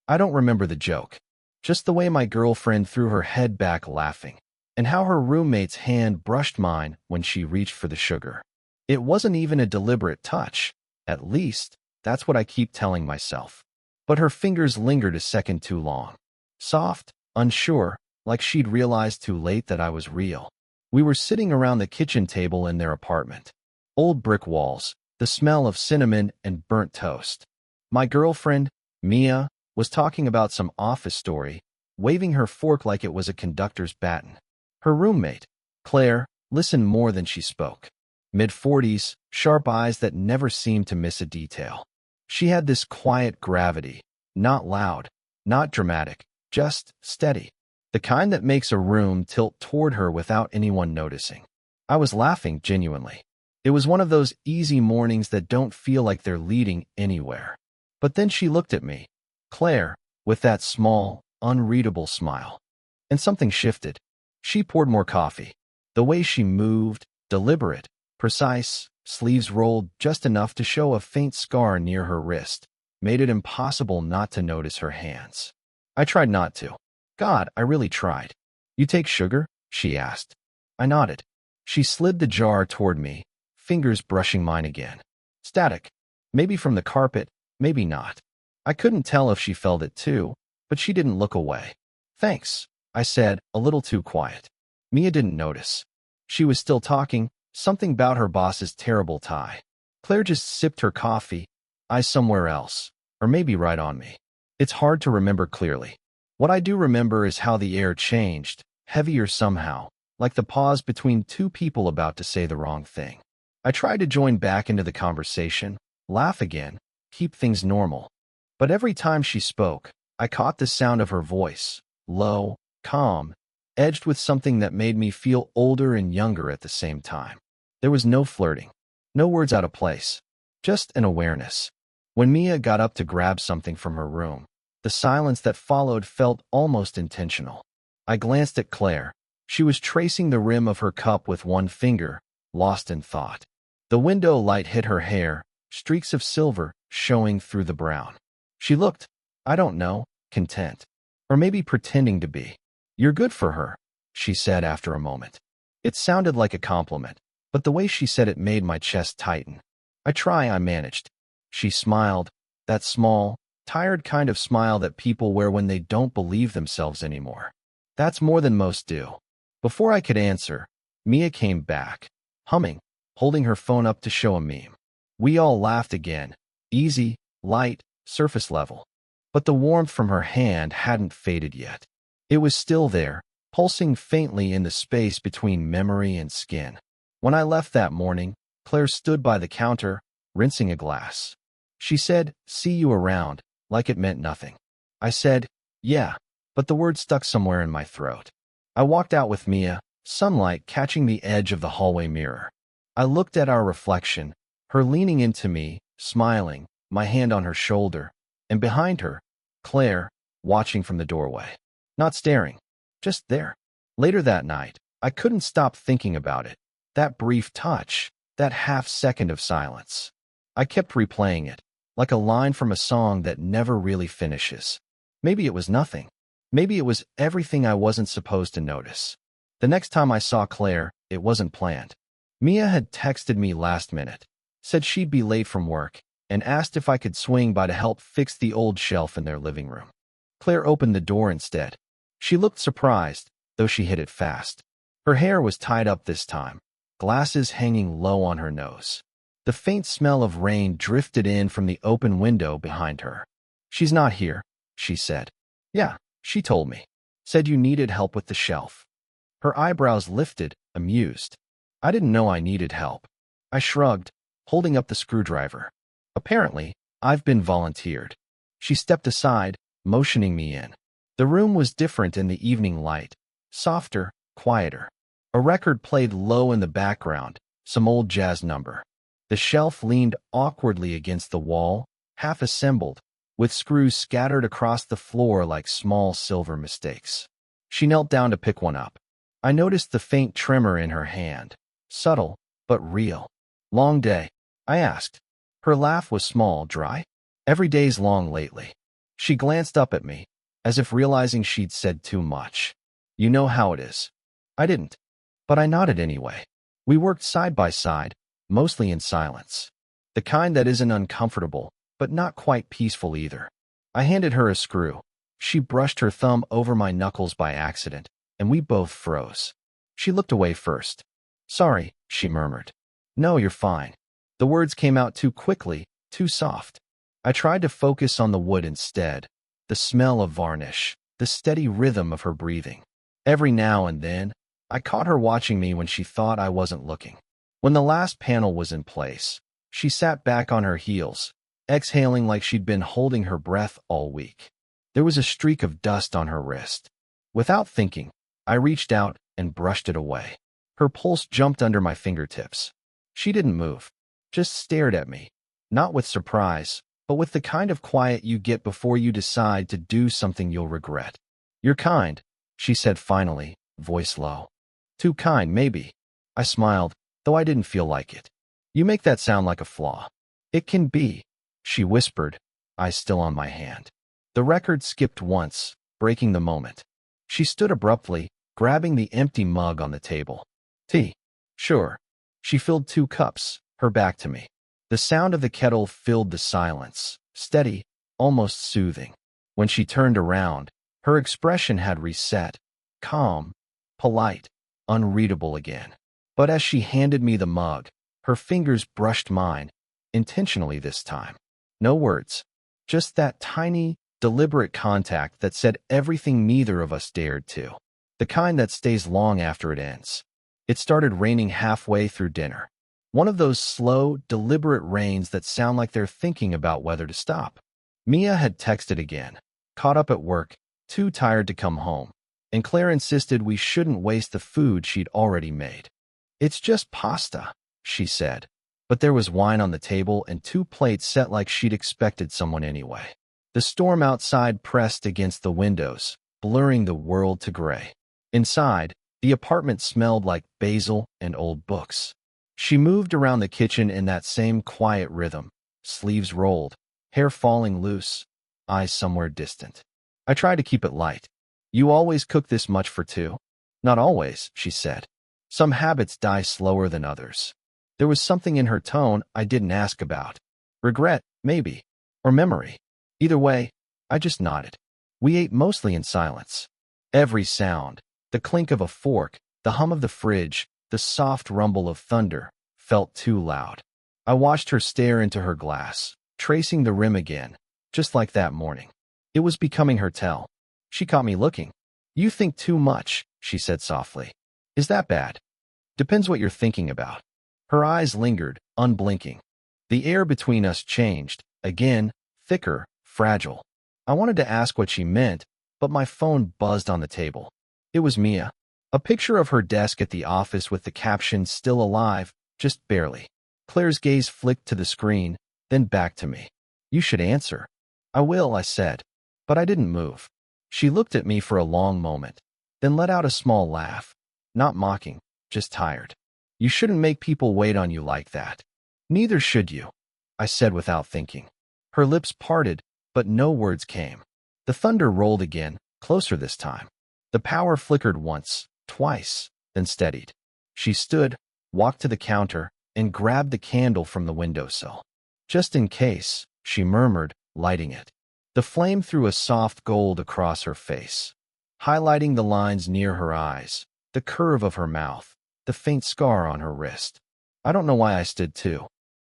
I don't remember the joke. Just the way my girlfriend threw her head back laughing, and how her roommate's hand brushed mine when she reached for the sugar. It wasn't even a deliberate touch. At least, that's what I keep telling myself. But her fingers lingered a second too long. Soft, unsure, like she'd realized too late that I was real. We were sitting around the kitchen table in their apartment. Old brick walls, the smell of cinnamon and burnt toast. My girlfriend, Mia, was talking about some office story, waving her fork like it was a conductor's baton. Her roommate, Claire, listened more than she spoke. Mid-40s, sharp eyes that never seemed to miss a detail. She had this quiet gravity, not loud, not dramatic, just steady. The kind that makes a room tilt toward her without anyone noticing. I was laughing genuinely. It was one of those easy mornings that don't feel like they're leading anywhere. But then she looked at me, Claire, with that small, unreadable smile. And something shifted. She poured more coffee. The way she moved, deliberate, precise, sleeves rolled just enough to show a faint scar near her wrist, made it impossible not to notice her hands. I tried not to. God, I really tried. You take sugar? She asked. I nodded. She slid the jar toward me, fingers brushing mine again. Static. Maybe from the carpet, maybe not. I couldn't tell if she felt it too, but she didn't look away. Thanks, I said, a little too quiet. Mia didn't notice. She was still talking, something about her boss's terrible tie. Claire just sipped her coffee, eyes somewhere else, or maybe right on me. It's hard to remember clearly. What I do remember is how the air changed, heavier somehow, like the pause between two people about to say the wrong thing. I tried to join back into the conversation, laugh again, keep things normal. But every time she spoke, I caught the sound of her voice, low, calm, edged with something that made me feel older and younger at the same time. There was no flirting, no words out of place, just an awareness. When Mia got up to grab something from her room, the silence that followed felt almost intentional. I glanced at Claire. She was tracing the rim of her cup with one finger, lost in thought. The window light hit her hair, streaks of silver showing through the brown. She looked, I don't know, content. Or maybe pretending to be. You're good for her, she said after a moment. It sounded like a compliment, but the way she said it made my chest tighten. I managed. She smiled, that small, tired kind of smile that people wear when they don't believe themselves anymore. That's more than most do. Before I could answer, Mia came back, humming, holding her phone up to show a meme. We all laughed again, easy, light, surface level. But the warmth from her hand hadn't faded yet. It was still there, pulsing faintly in the space between memory and skin. When I left that morning, Claire stood by the counter, rinsing a glass. She said, "See you around," like it meant nothing. I said, "Yeah," but the word stuck somewhere in my throat. I walked out with Mia, sunlight catching the edge of the hallway mirror. I looked at our reflection, her leaning into me, smiling, my hand on her shoulder, and behind her, Claire, watching from the doorway. Not staring, just there. Later that night, I couldn't stop thinking about it. That brief touch, that half second of silence. I kept replaying it, like a line from a song that never really finishes. Maybe it was nothing. Maybe it was everything I wasn't supposed to notice. The next time I saw Claire, it wasn't planned. Mia had texted me last minute, said she'd be late from work, and asked if I could swing by to help fix the old shelf in their living room. Claire opened the door instead. She looked surprised, though she hit it fast. Her hair was tied up this time, glasses hanging low on her nose. The faint smell of rain drifted in from the open window behind her. "She's not here," she said. "Yeah, she told me. Said you needed help with the shelf." Her eyebrows lifted, amused. I didn't know I needed help. I shrugged, holding up the screwdriver. "Apparently, I've been volunteered." She stepped aside, motioning me in. The room was different in the evening light, softer, quieter. A record played low in the background, some old jazz number. The shelf leaned awkwardly against the wall, half assembled, with screws scattered across the floor like small silver mistakes. She knelt down to pick one up. I noticed the faint tremor in her hand, subtle, but real. "Long day?" I asked. Her laugh was small, dry. "Every day's long lately." She glanced up at me, as if realizing she'd said too much. You know how it is. I didn't, but I nodded anyway. We worked side by side, mostly in silence. The kind that isn't uncomfortable, but not quite peaceful either. I handed her a screw. She brushed her thumb over my knuckles by accident, and we both froze. She looked away first. Sorry, she murmured. No, you're fine. The words came out too quickly, too soft. I tried to focus on the wood instead, the smell of varnish, the steady rhythm of her breathing. Every now and then, I caught her watching me when she thought I wasn't looking. When the last panel was in place, she sat back on her heels, exhaling like she'd been holding her breath all week. There was a streak of dust on her wrist. Without thinking, I reached out and brushed it away. Her pulse jumped under my fingertips. She didn't move, just stared at me, not with surprise, but with the kind of quiet you get before you decide to do something you'll regret. You're kind, she said finally, voice low. Too kind, maybe. I smiled, though I didn't feel like it. You make that sound like a flaw. It can be, she whispered, eyes still on my hand. The record skipped once, breaking the moment. She stood abruptly, grabbing the empty mug on the table. Tea. Sure. She filled 2 cups, her back to me. The sound of the kettle filled the silence, steady, almost soothing. When she turned around, her expression had reset, calm, polite, unreadable again. But as she handed me the mug, her fingers brushed mine, intentionally this time. No words, just that tiny, deliberate contact that said everything neither of us dared to. The kind that stays long after it ends. It started raining halfway through dinner. One of those slow, deliberate rains that sound like they're thinking about whether to stop. Mia had texted again, caught up at work, too tired to come home, and Claire insisted we shouldn't waste the food she'd already made. It's just pasta, she said, but there was wine on the table and 2 plates set like she'd expected someone anyway. The storm outside pressed against the windows, blurring the world to gray. Inside, the apartment smelled like basil and old books. She moved around the kitchen in that same quiet rhythm, sleeves rolled, hair falling loose, eyes somewhere distant. I tried to keep it light. You always cook this much for 2? Not always, she said. Some habits die slower than others. There was something in her tone I didn't ask about. Regret, maybe, or memory. Either way, I just nodded. We ate mostly in silence. Every sound, the clink of a fork, the hum of the fridge, the soft rumble of thunder, felt too loud. I watched her stare into her glass, tracing the rim again, just like that morning. It was becoming her tell. She caught me looking. You think too much, she said softly. Is that bad? Depends what you're thinking about. Her eyes lingered, unblinking. The air between us changed, again, thicker, fragile. I wanted to ask what she meant, but my phone buzzed on the table. It was Mia. A picture of her desk at the office with the caption still alive, just barely. Claire's gaze flicked to the screen, then back to me. You should answer. I will, I said. But I didn't move. She looked at me for a long moment, then let out a small laugh. Not mocking, just tired. You shouldn't make people wait on you like that. Neither should you, I said without thinking. Her lips parted, but no words came. The thunder rolled again, closer this time. The power flickered once, twice, then steadied. She stood, walked to the counter, and grabbed the candle from the windowsill. Just in case, she murmured, lighting it. The flame threw a soft gold across her face, highlighting the lines near her eyes, the curve of her mouth, the faint scar on her wrist. I don't know why I stood too.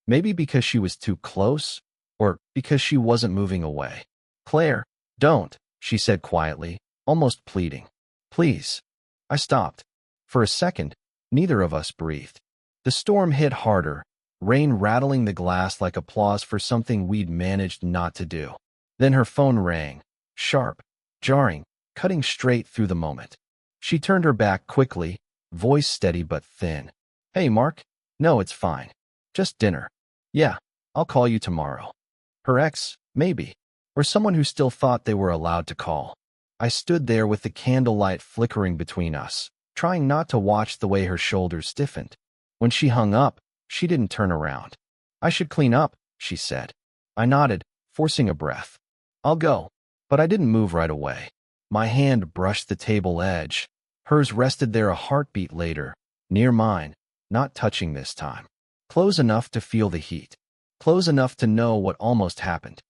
Maybe because she was too close, or because she wasn't moving away. Claire, don't, she said quietly, almost pleading. Please. I stopped. For a second, neither of us breathed. The storm hit harder, rain rattling the glass like applause for something we'd managed not to do. Then her phone rang, sharp, jarring, cutting straight through the moment. She turned her back quickly, voice steady but thin. Hey, Mark? No, it's fine. Just dinner. Yeah, I'll call you tomorrow. Her ex, maybe, or someone who still thought they were allowed to call. I stood there with the candlelight flickering between us, trying not to watch the way her shoulders stiffened. When she hung up, she didn't turn around. I should clean up, she said. I nodded, forcing a breath. I'll go. But I didn't move right away. My hand brushed the table edge. Hers rested there a heartbeat later, near mine, not touching this time. Close enough to feel the heat. Close enough to know what almost happened.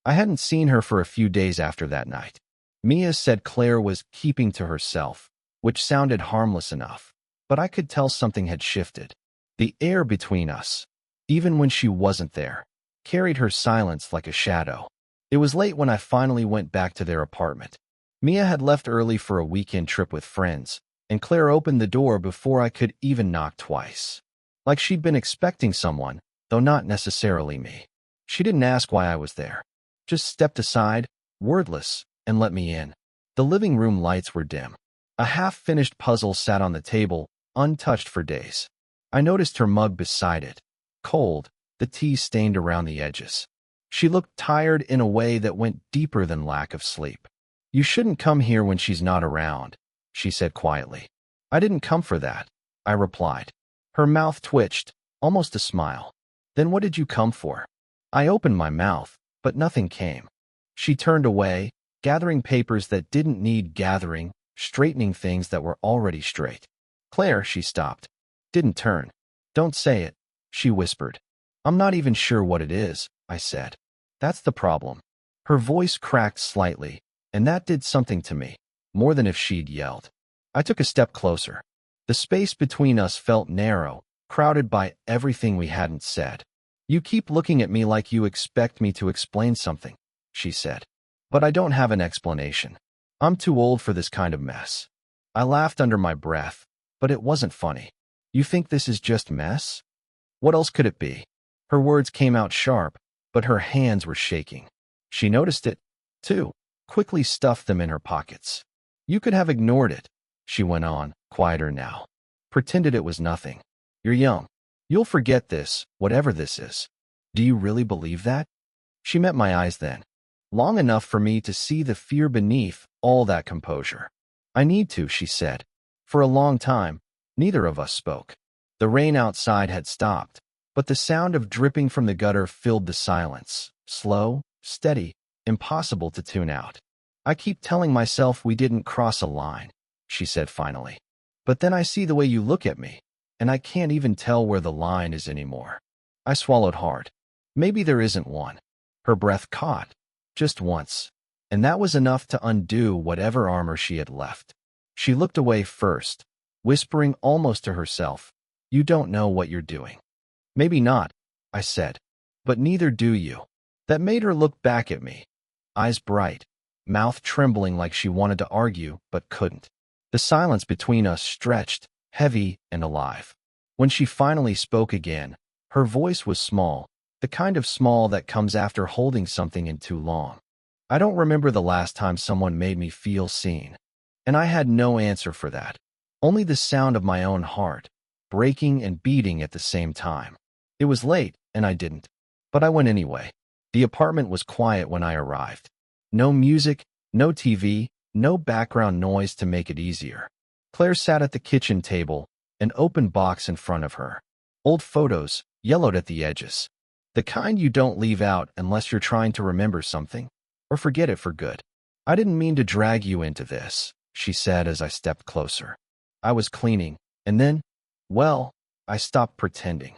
I hadn't seen her for a few days after that night. Mia said Claire was keeping to herself, which sounded harmless enough, but I could tell something had shifted. The air between us, even when she wasn't there, carried her silence like a shadow. It was late when I finally went back to their apartment. Mia had left early for a weekend trip with friends, and Claire opened the door before I could even knock twice. Like she'd been expecting someone, though not necessarily me. She didn't ask why I was there. Just stepped aside, wordless, and let me in. The living room lights were dim. A half-finished puzzle sat on the table, untouched for days. I noticed her mug beside it. Cold, the tea stained around the edges. She looked tired in a way that went deeper than lack of sleep. "You shouldn't come here when she's not around," she said quietly. "I didn't come for that," I replied. Her mouth twitched, almost a smile. "Then what did you come for?" I opened my mouth, but nothing came. She turned away, gathering papers that didn't need gathering, straightening things that were already straight. "Claire," she stopped. Didn't turn. "Don't say it," she whispered. "I'm not even sure what it is," I said. "That's the problem." Her voice cracked slightly, and that did something to me, more than if she'd yelled. I took a step closer. The space between us felt narrow, crowded by everything we hadn't said. "You keep looking at me like you expect me to explain something," she said. "But I don't have an explanation. I'm too old for this kind of mess." I laughed under my breath, but it wasn't funny. "You think this is just mess? What else could it be?" Her words came out sharp, but her hands were shaking. She noticed it, too, quickly stuffed them in her pockets. "You could have ignored it," she went on, quieter now. "Pretended it was nothing. You're young. You'll forget this, whatever this is." "Do you really believe that?" She met my eyes then, long enough for me to see the fear beneath all that composure. "I need to," she said. For a long time, neither of us spoke. The rain outside had stopped, but the sound of dripping from the gutter filled the silence, slow, steady, impossible to tune out. "I keep telling myself we didn't cross a line," she said finally. "But then I see the way you look at me, and I can't even tell where the line is anymore." I swallowed hard. Maybe there isn't one. Her breath caught, just once, and that was enough to undo whatever armor she had left. She looked away first, whispering almost to herself, "You don't know what you're doing." "Maybe not," I said, "but neither do you." That made her look back at me, eyes bright, mouth trembling like she wanted to argue but couldn't. The silence between us stretched, heavy and alive. When she finally spoke again, her voice was small, the kind of small that comes after holding something in too long. "I don't remember the last time someone made me feel seen." And I had no answer for that, only the sound of my own heart, breaking and beating at the same time. It was late, and I didn't. But I went anyway. The apartment was quiet when I arrived. No music, no TV, no background noise to make it easier. Claire sat at the kitchen table, an open box in front of her. Old photos, yellowed at the edges. The kind you don't leave out unless you're trying to remember something, or forget it for good. "I didn't mean to drag you into this," she said as I stepped closer. I was cleaning, and then, well, I stopped pretending.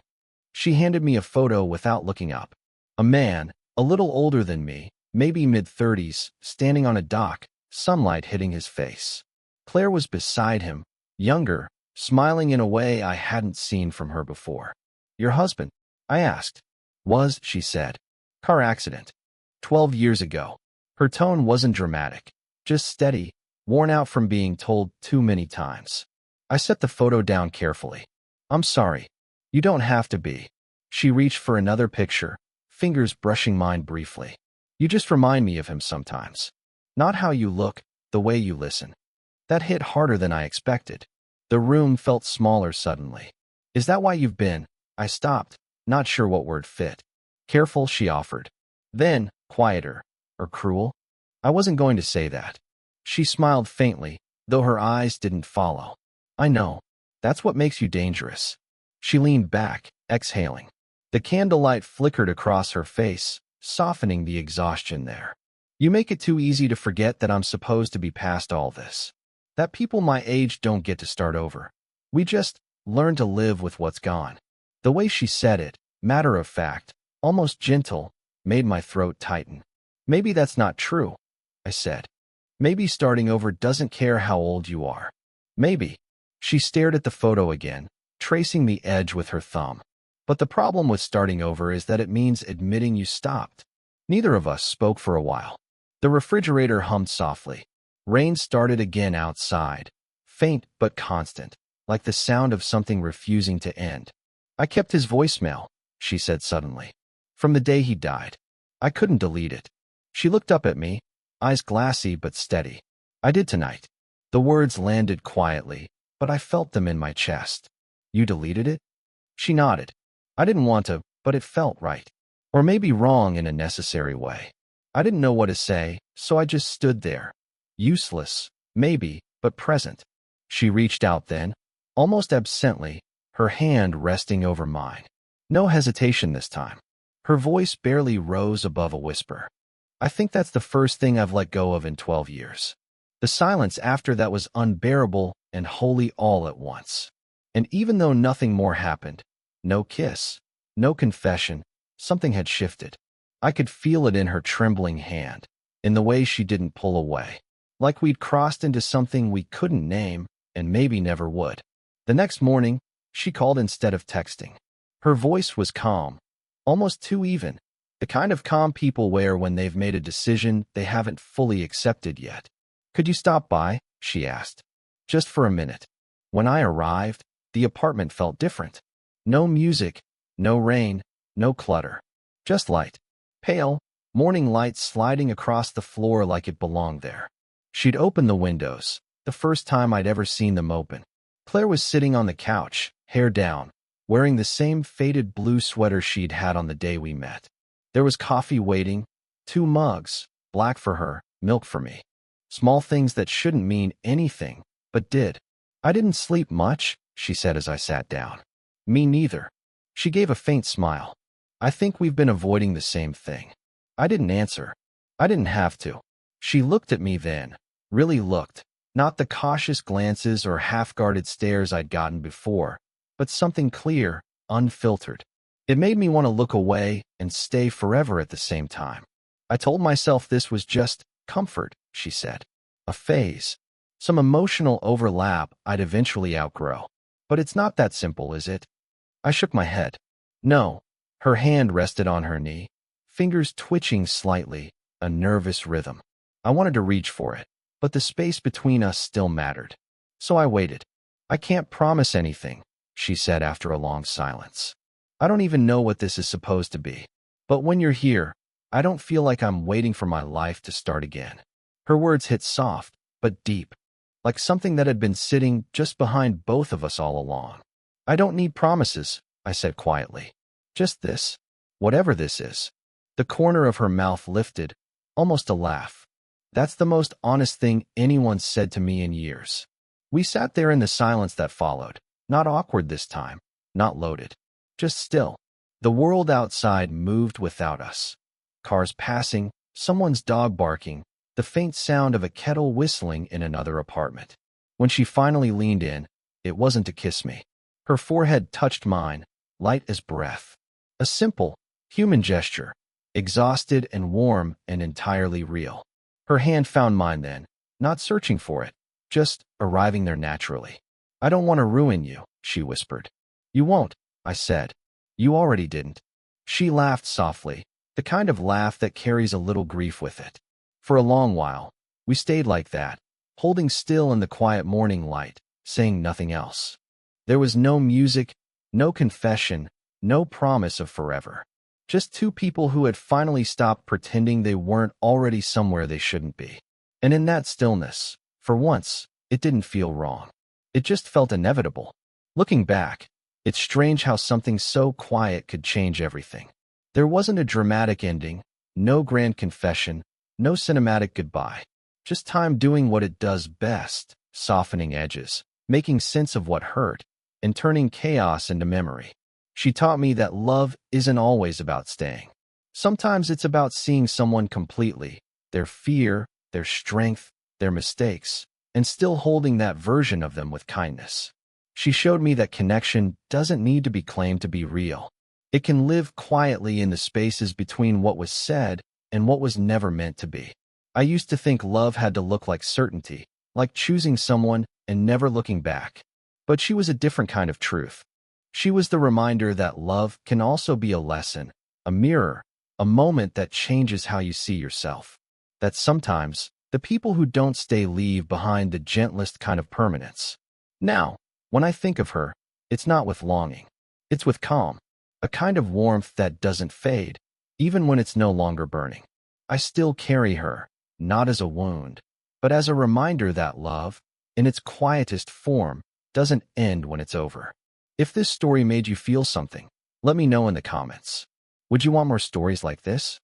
She handed me a photo without looking up. A man, a little older than me, maybe mid-30s, standing on a dock, sunlight hitting his face. Claire was beside him, younger, smiling in a way I hadn't seen from her before. "Your husband?" I asked. "Was," she said. "Car accident. 12 years ago." Her tone wasn't dramatic, just steady, worn out from being told too many times. I set the photo down carefully. "I'm sorry. You don't have to be." She reached for another picture, fingers brushing mine briefly. "You just remind me of him sometimes. Not how you look, the way you listen." That hit harder than I expected. The room felt smaller suddenly. "Is that why you've been?" I stopped, not sure what word fit. "Careful," she offered. Then, quieter. "Or cruel?" I wasn't going to say that. She smiled faintly, though her eyes didn't follow. "I know. That's what makes you dangerous." She leaned back, exhaling. The candlelight flickered across her face, softening the exhaustion there. You make it too easy to forget that I'm supposed to be past all this. That people my age don't get to start over. We just learn to live with what's gone. The way she said it, matter of fact, almost gentle, made my throat tighten. Maybe that's not true, I said. Maybe starting over doesn't care how old you are. Maybe. She stared at the photo again, tracing the edge with her thumb. But the problem with starting over is that it means admitting you stopped. Neither of us spoke for a while. The refrigerator hummed softly. Rain started again outside, faint but constant, like the sound of something refusing to end. I kept his voicemail, she said suddenly. From the day he died. I couldn't delete it. She looked up at me, eyes glassy but steady. I did tonight. The words landed quietly, but I felt them in my chest. You deleted it? She nodded. I didn't want to, but it felt right. Or maybe wrong in a necessary way. I didn't know what to say, so I just stood there. Useless, maybe, but present. She reached out then, almost absently, her hand resting over mine. No hesitation this time. Her voice barely rose above a whisper. I think that's the first thing I've let go of in 12 years. The silence after that was unbearable and wholly all at once. And even though nothing more happened, no kiss, no confession, something had shifted. I could feel it in her trembling hand, in the way she didn't pull away. Like we'd crossed into something we couldn't name and maybe never would. The next morning, she called instead of texting. Her voice was calm, almost too even, the kind of calm people wear when they've made a decision they haven't fully accepted yet. Could you stop by? She asked. Just for a minute. When I arrived, the apartment felt different. No music, no rain, no clutter. Just light. Pale, morning light sliding across the floor like it belonged there. She'd opened the windows, the first time I'd ever seen them open. Claire was sitting on the couch, hair down, wearing the same faded blue sweater she'd had on the day we met. There was coffee waiting, 2 mugs, black for her, milk for me. Small things that shouldn't mean anything, but did. I didn't sleep much, she said as I sat down. Me neither. She gave a faint smile. I think we've been avoiding the same thing. I didn't answer. I didn't have to. She looked at me then, really looked, not the cautious glances or half-guarded stares I'd gotten before, but something clear, unfiltered. It made me want to look away and stay forever at the same time. I told myself this was just comfort, she said. A phase. Some emotional overlap I'd eventually outgrow. But it's not that simple, is it? I shook my head. No. Her hand rested on her knee, fingers twitching slightly, a nervous rhythm. I wanted to reach for it, but the space between us still mattered. So I waited. I can't promise anything, she said after a long silence. I don't even know what this is supposed to be. But when you're here, I don't feel like I'm waiting for my life to start again. Her words hit soft, but deep, like something that had been sitting just behind both of us all along. I don't need promises, I said quietly. Just this. Whatever this is. The corner of her mouth lifted, almost a laugh. That's the most honest thing anyone's said to me in years. We sat there in the silence that followed, not awkward this time, not loaded. Just still. The world outside moved without us. Cars passing, someone's dog barking, the faint sound of a kettle whistling in another apartment. When she finally leaned in, it wasn't to kiss me. Her forehead touched mine, light as breath. A simple, human gesture, exhausted and warm and entirely real. Her hand found mine then, not searching for it, just arriving there naturally. I don't want to ruin you, she whispered. You won't, I said. You already didn't. She laughed softly, the kind of laugh that carries a little grief with it. For a long while, we stayed like that, holding still in the quiet morning light, saying nothing else. There was no music, no confession, no promise of forever. Just 2 people who had finally stopped pretending they weren't already somewhere they shouldn't be. And in that stillness, for once, it didn't feel wrong. It just felt inevitable. Looking back, it's strange how something so quiet could change everything. There wasn't a dramatic ending, no grand confession, no cinematic goodbye. Just time doing what it does best, softening edges, making sense of what hurt, and turning chaos into memory. She taught me that love isn't always about staying. Sometimes it's about seeing someone completely, their fear, their strength, their mistakes, and still holding that version of them with kindness. She showed me that connection doesn't need to be claimed to be real. It can live quietly in the spaces between what was said and what was never meant to be. I used to think love had to look like certainty, like choosing someone and never looking back. But she was a different kind of truth. She was the reminder that love can also be a lesson, a mirror, a moment that changes how you see yourself. That sometimes, the people who don't stay leave behind the gentlest kind of permanence. Now, when I think of her, it's not with longing. It's with calm, a kind of warmth that doesn't fade, even when it's no longer burning. I still carry her, not as a wound, but as a reminder that love, in its quietest form, doesn't end when it's over. If this story made you feel something, let me know in the comments. Would you want more stories like this?